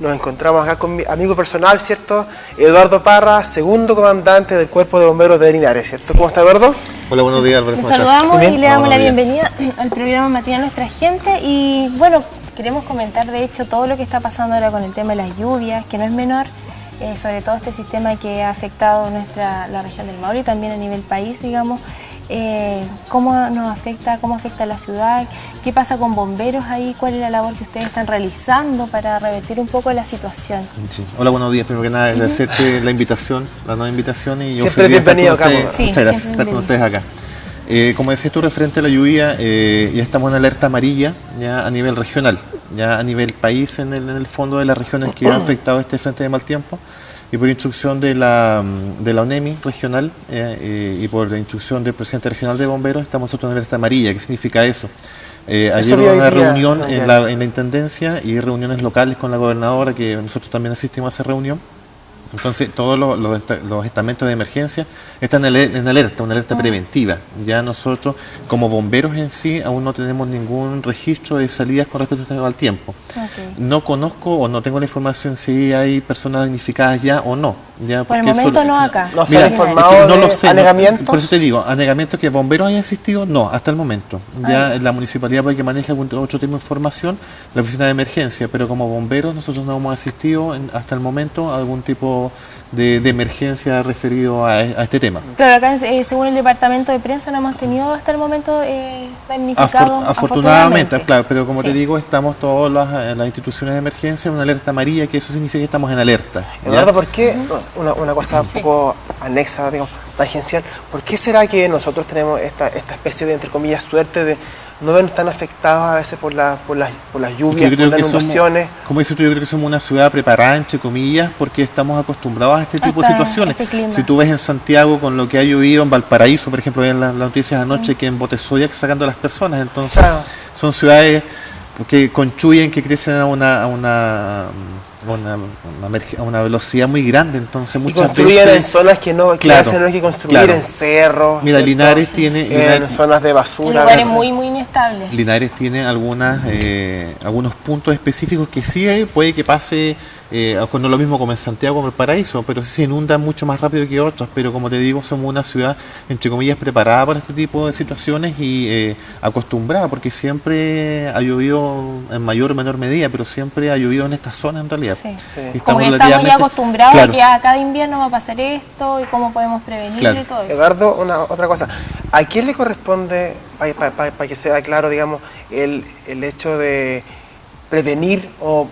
nos encontramos acá con mi amigo personal, ¿cierto? Eduardo Parra, segundo comandante del Cuerpo de Bomberos de Linares, ¿cierto? Sí. ¿Cómo está, Eduardo? Hola, buenos días, Álvaro. Les saludamos y le damos la bienvenida al programa Matinal Nuestra Gente. Y bueno, queremos comentar de hecho todo lo que está pasando ahora con el tema de las lluvias, que no es menor, sobre todo este sistema que ha afectado la región del Maule y también a nivel país, digamos. ¿Cómo nos afecta, cómo afecta a la ciudad? ¿Qué pasa con bomberos ahí? ¿Cuál es la labor que ustedes están realizando para revertir un poco la situación? Sí. Hola, buenos días. Primero que nada, agradecerte la invitación, la nueva invitación. Y siempre bienvenido acá. Sí, muchas gracias por estar con ustedes acá. Como decías tú, referente a la lluvia, ya estamos en alerta amarilla ya a nivel regional, ya a nivel país en el fondo de las regiones que ha afectado este frente de mal tiempo. Y por instrucción de la ONEMI regional y por la instrucción del presidente regional de bomberos, estamos nosotros en alerta amarilla. ¿Qué significa eso? Ayer hubo una reunión en la intendencia y reuniones locales con la gobernadora, que nosotros también asistimos a esa reunión. Entonces todos los estamentos de emergencia están en alerta, una alerta preventiva. Ya nosotros como bomberos en sí aún no tenemos ningún registro de salidas con respecto al tiempo. Okay. No conozco o no tengo la información si hay personas damnificadas ya o no. Ya, por el momento no acá. ¿No se ha informado no lo sé, anegamientos? Por eso te digo, anegamientos que bomberos hayan asistido, no, hasta el momento. Ya la municipalidad puede que maneje algún otro tipo de información, la oficina de emergencia, pero como bomberos nosotros no hemos asistido hasta el momento a algún tipo de emergencia referido a este tema. Claro, acá según el departamento de prensa no hemos tenido hasta el momento damnificados. Afortunadamente, claro, pero como te digo, estamos todas las instituciones de emergencia en una alerta amarilla, que eso significa que estamos en alerta. Eduardo, ¿por qué? Una cosa un poco anexa, digamos, tangencial. ¿Por qué será que nosotros tenemos esta especie de, entre comillas, suerte de no ven tan afectados a veces por las lluvias, por las inundaciones? Como dices tú, yo creo que somos una ciudad preparada, entre comillas, porque estamos acostumbrados a este tipo de situaciones. Si tú ves en Santiago con lo que ha llovido, en Valparaíso, por ejemplo, en las noticias anoche, que en Botesoya sacando a las personas, entonces son ciudades que construyen, que crecen a una velocidad muy grande, entonces muchas veces en zonas que no hay que construir, en cerros. Mira, Linares tiene en zonas de basura, en lugares muy inestables. Linares tiene algunos puntos específicos que sí puede que pase, no lo mismo como en Santiago como el Paraíso, pero sí se inundan mucho más rápido que otras. Pero como te digo, somos una ciudad entre comillas preparada para este tipo de situaciones y acostumbrada, porque siempre ha llovido en mayor o menor medida, pero siempre ha llovido en esta zona en realidad. Sí. Como que estamos ya acostumbrados a que a cada invierno va a pasar esto y cómo podemos prevenir y todo eso. Eduardo, otra cosa, ¿a quién le corresponde, para que sea claro, digamos, el hecho de prevenir o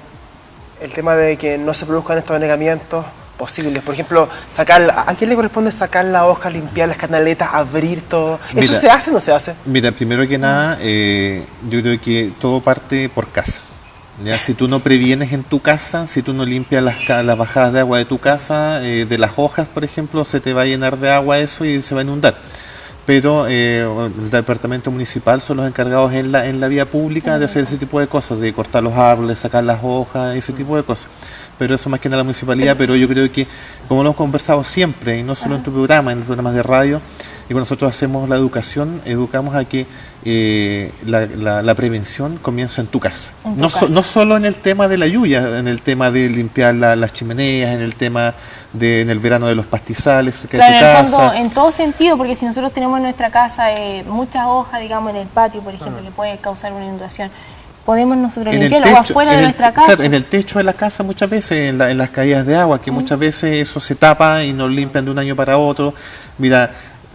el tema de que no se produzcan estos anegamientos posibles? Por ejemplo, ¿a quién le corresponde sacar la hoja, limpiar las canaletas, abrir todo? ¿Eso se hace o no se hace? Mira, primero que nada, yo creo que todo parte por casa. ¿Ya? Si tú no previenes en tu casa, si tú no limpias las bajadas de agua de tu casa, de las hojas, por ejemplo, se te va a llenar de agua eso y se va a inundar. Pero el departamento municipal son los encargados en la vía pública de hacer ese tipo de cosas, de cortar los árboles, sacar las hojas, ese tipo de cosas. Pero eso más que nada la municipalidad, pero yo creo que, como lo hemos conversado siempre, y no solo en tu programa, en los programas de radio, y cuando nosotros hacemos la educación, educamos a que la prevención comienza en tu casa. No solo en el tema de la lluvia, en el tema de limpiar las chimeneas, en el tema en el verano de los pastizales, que claro, en el fondo, en todo sentido, porque si nosotros tenemos en nuestra casa muchas hojas, digamos, en el patio, por ejemplo, que puede causar una inundación, podemos nosotros limpiarlo o afuera de nuestra casa. Claro, en el techo de la casa muchas veces, en las caídas de agua, que muchas veces eso se tapa y nos limpian de un año para otro. Mira,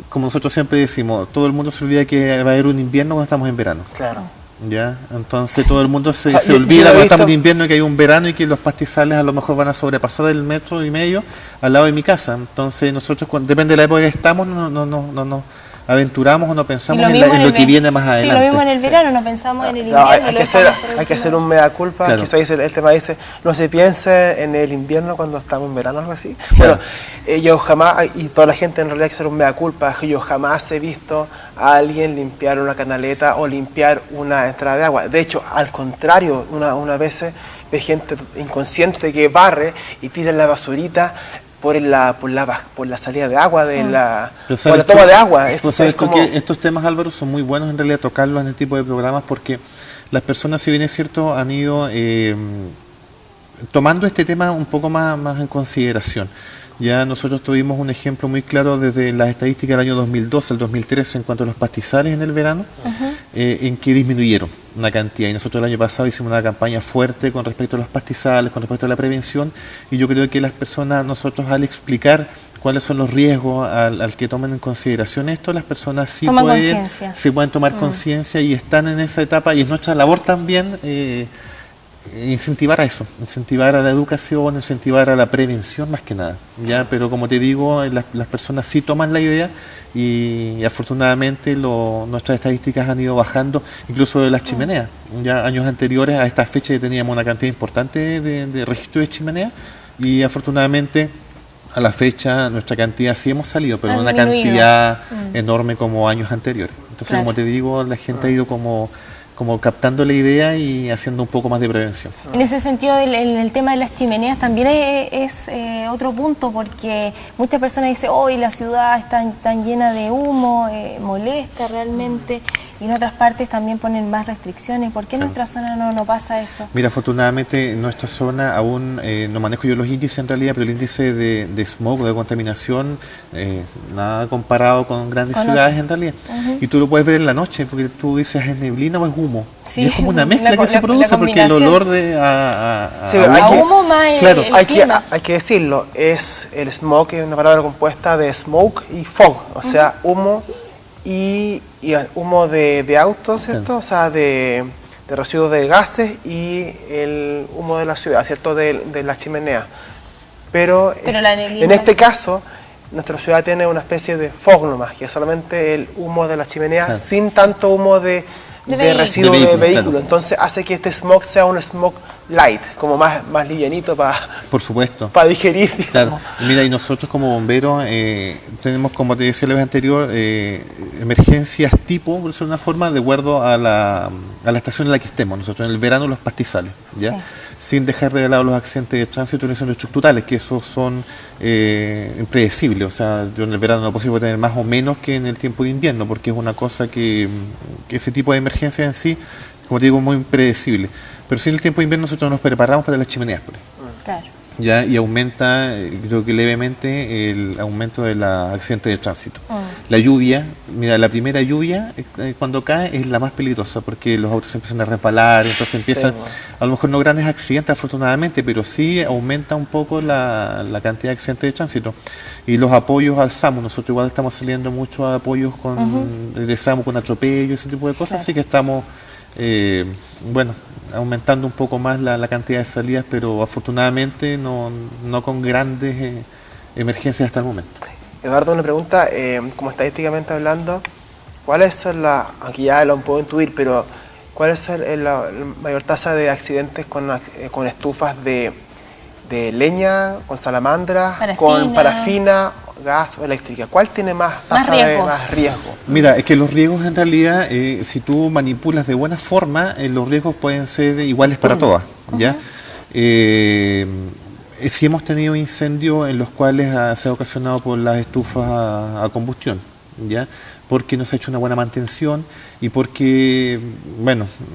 como nosotros siempre decimos, todo el mundo se olvida que va a haber un invierno cuando estamos en verano. Claro. ¿Ya? Entonces todo el mundo se olvida cuando estamos en invierno que hay un verano y que los pastizales a lo mejor van a sobrepasar el 1,5 metros al lado de mi casa. Entonces nosotros, depende de la época que estamos, no aventuramos o no pensamos en lo que viene más adelante. Sí, lo mismo en el verano, no pensamos en el invierno. Hay que hacer un mea culpa, claro. Quizás el tema dice, no se piense en el invierno cuando estamos en verano, algo así. Claro. Bueno, yo jamás, y toda la gente en realidad hay que hacer un mea culpa, yo jamás he visto a alguien limpiar una canaleta o limpiar una entrada de agua. De hecho, al contrario, una vez ve gente inconsciente que barre y tira la basurita por la salida de agua, por la toma de agua. Estos temas, Álvaro, son muy buenos en realidad tocarlos en este tipo de programas, porque las personas, si bien es cierto, han ido tomando este tema un poco más en consideración, ya nosotros tuvimos un ejemplo muy claro desde las estadísticas del año 2012 al 2013 en cuanto a los pastizales en el verano, en que disminuyeron una cantidad. Y nosotros el año pasado hicimos una campaña fuerte con respecto a los pastizales, con respecto a la prevención, y yo creo que las personas, nosotros al explicar cuáles son los riesgos al que tomen en consideración esto, las personas sí pueden tomar conciencia y están en esa etapa, y es nuestra labor también incentivar a eso, incentivar a la educación, incentivar a la prevención más que nada, ya. Pero como te digo, las personas sí toman la idea y afortunadamente nuestras estadísticas han ido bajando, incluso de las chimeneas. Ya años anteriores a esta fecha teníamos una cantidad importante de registro de chimeneas, y afortunadamente a la fecha nuestra cantidad sí hemos salido, pero no una cantidad enorme como años anteriores. Entonces, como te digo, la gente ha ido como captando la idea y haciendo un poco más de prevención. En ese sentido, el tema de las chimeneas también es otro punto, porque muchas personas dicen, hoy la ciudad está tan llena de humo, molesta realmente, y en otras partes también ponen más restricciones. ¿Por qué en nuestra zona no pasa eso? Mira, afortunadamente en nuestra zona aún no manejo yo los índices en realidad, pero el índice de smog, de contaminación, nada comparado con grandes ciudades en realidad. Y tú lo puedes ver en la noche, porque tú dices, ¿es neblina o es humo? Sí, y es como una mezcla que se produce, porque el olor a humo más claro, hay que decirlo, el smog es una palabra compuesta de smoke y fog, o sea, humo y humo de autos, ¿cierto? O sea, de residuos de gases, y el humo de la ciudad, ¿cierto? De la chimenea. Pero en este caso, nuestra ciudad tiene una especie de fog nomás, que es solamente el humo de la chimenea, sin tanto humo de residuos de vehículo. Claro. Entonces hace que este smog sea un smog light, como más livianito por supuesto, para digerir. Claro. Mira, y nosotros como bomberos tenemos, como te decía la vez anterior, emergencias tipo, por decirlo de una forma, de acuerdo a la estación en la que estemos. Nosotros en el verano los pastizales, ¿ya? Sí. Sin dejar de lado los accidentes de tránsito y lesiones estructurales, que esos son impredecibles. O sea, yo en el verano no es posible tener más o menos que en el tiempo de invierno, porque es una cosa que ese tipo de emergencia en sí, como te digo, es muy impredecible. Pero sí en el tiempo de invierno nosotros nos preparamos para las chimeneas. Claro. ¿Ya? Y aumenta, creo que levemente, el aumento de los accidentes de tránsito. La lluvia, mira, la primera lluvia cuando cae es la más peligrosa, porque los autos empiezan a resbalar, entonces empiezan, a lo mejor no grandes accidentes afortunadamente, pero sí aumenta un poco la cantidad de accidentes de tránsito. Y los apoyos al SAMU, nosotros igual estamos saliendo mucho a apoyos de SAMU con atropello, ese tipo de cosas, así que estamos, aumentando un poco más la cantidad de salidas, pero afortunadamente no con grandes emergencias hasta el momento. Eduardo, una pregunta, como estadísticamente hablando, ¿cuál es aunque ya lo puedo intuir, pero cuál es la mayor tasa de accidentes con estufas de leña, con salamandra, con parafina, gas o eléctrica? ¿Cuál tiene más tasa de riesgo? Mira, es que los riesgos en realidad, si tú manipulas de buena forma, los riesgos pueden ser iguales para todas, ¿ya? Sí hemos tenido incendios en los cuales se ha ocasionado por las estufas a combustión, ¿ya? Porque no se ha hecho una buena mantención y porque,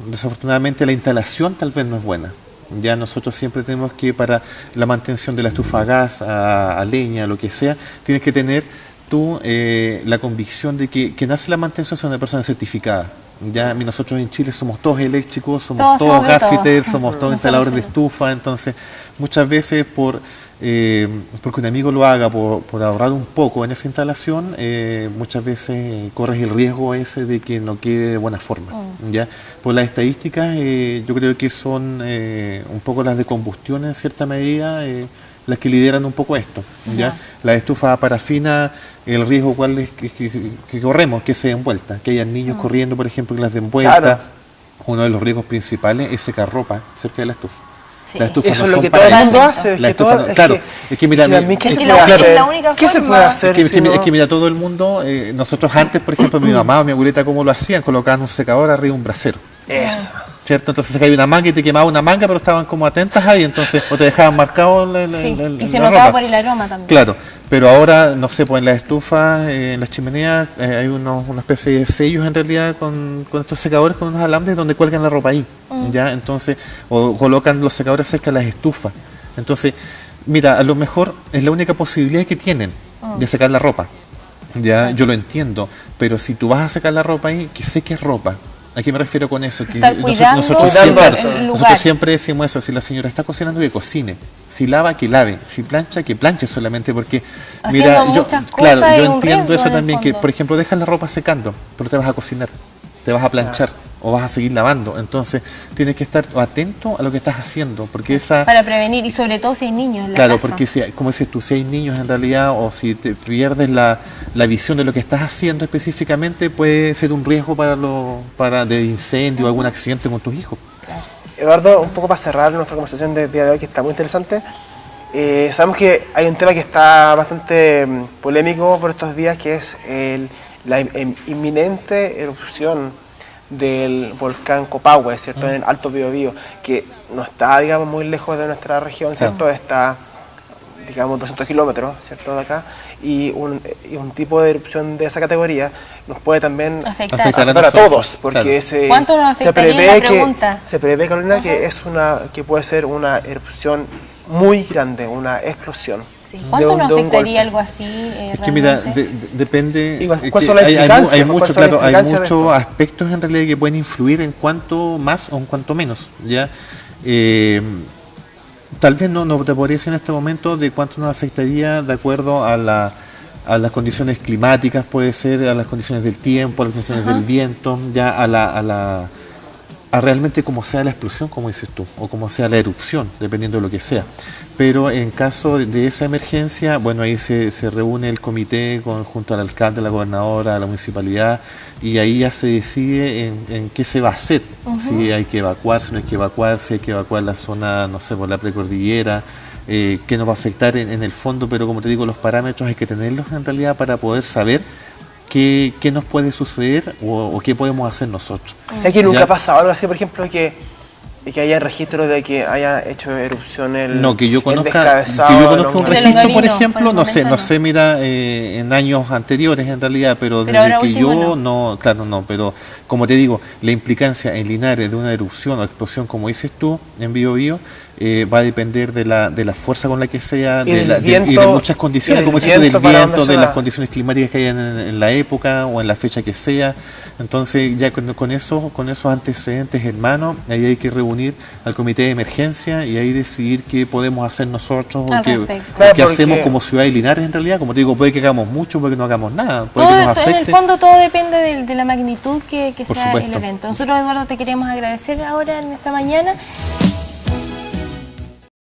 desafortunadamente la instalación tal vez no es buena. Ya nosotros siempre tenemos que, para la mantención de la estufa a gas, a leña, lo que sea, tienes que tener tú la convicción de que quien hace la mantención es una persona certificada. Ya nosotros en Chile somos todos eléctricos, somos todos gaffiters, somos todos instaladores de estufa, entonces muchas veces porque un amigo lo haga, por ahorrar un poco en esa instalación, muchas veces corres el riesgo ese de que no quede de buena forma. ¿Ya? Por las estadísticas, yo creo que son un poco las de combustión en cierta medida, las que lideran un poco esto. ¿Ya? La estufa a parafina, el riesgo cuál es que corremos, que se den vuelta, que hayan niños corriendo, por ejemplo, que las den vuelta. Claro. Uno de los riesgos principales es secar ropa cerca de la estufa. Sí. La estufa eso no es lo que todo el mundo hace. ¿Qué se puede hacer? Es que mira, todo el mundo, nosotros antes, por ejemplo, mi mamá o mi abuelita, ¿cómo lo hacían? Colocaban un secador arriba de un brasero. Eso. ¿Cierto? Entonces se caía una manga y te quemaba una manga, pero estaban como atentas ahí, entonces o te dejaban marcado y se notaba por el aroma también. Claro, Pero ahora, no sé, pues en las estufas, en las chimeneas, hay una especie de sellos en realidad con estos secadores, con unos alambres donde cuelgan la ropa ahí, ¿ya? Entonces, o colocan los secadores cerca de las estufas. Entonces, mira, a lo mejor es la única posibilidad que tienen de secar la ropa, ¿ya? Yo lo entiendo, pero si tú vas a secar la ropa ahí, que seques ropa. ¿A qué me refiero con eso? Que nosotros siempre decimos eso, si la señora está cocinando, que cocine, si lava, que lave, si plancha, que planche solamente, porque mira, yo entiendo eso también, que por ejemplo dejas la ropa secando, pero te vas a cocinar, te vas a planchar o vas a seguir lavando, entonces tienes que estar atento a lo que estás haciendo, porque para prevenir, y sobre todo si hay niños en la casa. Porque si, como dices tú, si hay niños en realidad, o si te pierdes la visión de lo que estás haciendo específicamente, puede ser un riesgo de incendio o algún accidente con tus hijos. Claro. Eduardo, un poco para cerrar nuestra conversación del día de hoy, que está muy interesante, sabemos que hay un tema que está bastante polémico por estos días, que es la inminente erupción del volcán Copahue, ¿cierto? En el Alto Biobío, que no está, digamos, muy lejos de nuestra región, ¿cierto? Está, digamos, 200 kilómetros, ¿cierto?, de acá, y un tipo de erupción de esa categoría nos puede también afectar a todos, porque ¿cuánto nos afectaría? se prevé, Carolina, que puede ser una erupción muy grande, una explosión. Sí. ¿Cuánto nos afectaría algo así? Es que mira, depende. Hay muchos aspectos en realidad que pueden influir en cuanto más o en cuanto menos, ¿ya? Tal vez no te podría decir en este momento de cuánto nos afectaría de acuerdo a las condiciones climáticas, puede ser, a las condiciones del tiempo, a las condiciones del viento, ya a realmente como sea la explosión, como dices tú, o como sea la erupción, dependiendo de lo que sea. Pero en caso de esa emergencia, bueno, ahí se reúne el comité junto al alcalde, la gobernadora, la municipalidad, y ahí ya se decide en qué se va a hacer, si hay que evacuar, si no hay que evacuar, si hay que evacuar la zona, no sé, por la precordillera, qué nos va a afectar en el fondo, pero como te digo, los parámetros hay que tenerlos en realidad para poder saber qué nos puede suceder o qué podemos hacer nosotros. Aquí nunca ha pasado algo así, por ejemplo, que haya registro de que haya hecho erupción que yo conozca un registro, por ejemplo, no sé, mira, en años anteriores en realidad, pero desde que yo no, pero como te digo, la implicancia en Linares de una erupción o explosión, como dices tú, en Biobío, va a depender de la fuerza con la que sea, y de muchas condiciones, como dices, del viento, de las condiciones climáticas que hay en la época o en la fecha que sea. Entonces ya con esos antecedentes, hermanos, ahí hay que reunir al comité de emergencia y ahí decidir qué podemos hacer nosotros o qué hacemos como ciudad de Linares en realidad. Como te digo, puede que hagamos mucho, puede que no hagamos nada, puede que nos afecte. En el fondo todo depende de la magnitud que sea el evento. Nosotros, Eduardo, te queremos agradecer ahora en esta mañana